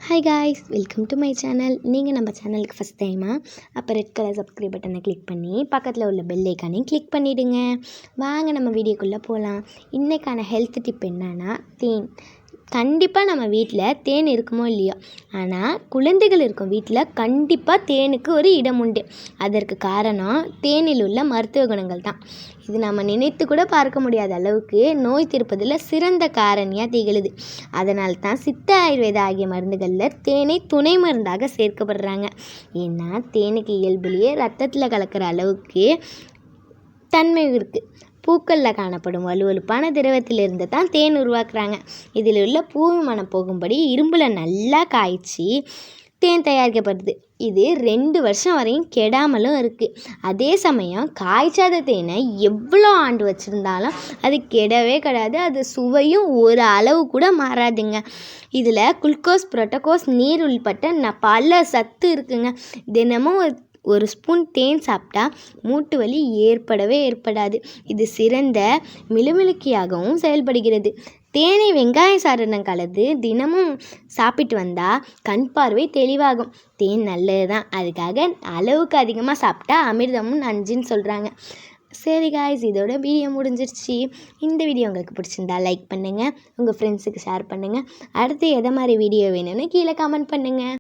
Hi guys, welcome to my channel. நீங்கள் நம்ம சேனலுக்கு ஃபஸ்ட் டைமா அப்போ ரெட் கலர் சப்ஸ்கிரைப் பட்டனை கிளிக் பண்ணி பக்கத்தில் உள்ள பெல் ஐக்கானையும் கிளிக் பண்ணிவிடுங்க. வாங்க நம்ம வீடியோக்குள்ளே போகலாம். இன்றைக்கான ஹெல்த் டிப் என்னன்னா தேன். கண்டிப்பாக நம்ம வீட்டில் தேன் இருக்குமோ இல்லையோ, ஆனால் குழந்தைகள் இருக்கும் வீட்டில் கண்டிப்பாக தேனுக்கு ஒரு இடம் உண்டு. அதற்கு காரணம் தேனில் உள்ள மருத்துவ குணங்கள் தான். இது நம்ம நினைத்து கூட பார்க்க முடியாத அளவுக்கு நோய் தீர்ப்பதில் சிறந்த காரணியாக திகழுது. அதனால் தான் சித்த ஆயுர்வேத ஆகிய மருந்துகளில் தேனை துணை மருந்தாக சேர்க்கப்படுறாங்க. ஏன்னா தேனுக்கு இயல்புலேயே ரத்தத்தில் கலக்கிற அளவுக்கு தன்மை இருக்குது. பூக்களில் காணப்படும் வலுவலுப்பான திரவத்திலிருந்து தான் தேன் உருவாக்குறாங்க. இதில் உள்ள பூவி மனம் போகும்படி இரும்பில் நல்லா காய்ச்சி தேன் தயாரிக்கப்படுது. இது 2 வருஷம் வரையும் கெடாமலும் இருக்குது. அதே சமயம் காய்ச்சாத தேனை எவ்வளோ ஆண்டு வச்சுருந்தாலும் அது கெடவே கெடாது. அது சுவையும் ஒரு அளவு கூட மாறாதுங்க. இதில் குளுக்கோஸ், புரோட்டோகோஸ், நீர் உள்பட்ட பல சத்து இருக்குங்க. தினமும் ஒரு ஸ்பூன் தேன் சாப்பிட்டா மூட்டு வலி ஏற்படாது. இது சிறந்த மிளுமிளுக்கியாகவும் செயல்படுகிறது. தேனை வெங்காய சாறுடன் கலந்து தினமும் சாப்பிட்டு வந்தால் கண் பார்வை தெளிவாகும். தேன் நல்லது தான், அதுக்காக அளவுக்கு அதிகமாக சாப்பிட்டா அமிர்தமும் நஞ்சுன்னு சொல்கிறாங்க. சரி காய்ஸ், இதோட வீடியோ முடிஞ்சிருச்சு. இந்த வீடியோ உங்களுக்கு பிடிச்சிருந்தா லைக் பண்ணுங்கள், உங்கள் ஃப்ரெண்ட்ஸுக்கு ஷேர் பண்ணுங்கள். அடுத்து எதை மாதிரி வீடியோ வேணும்னு கீழே கமெண்ட் பண்ணுங்கள்.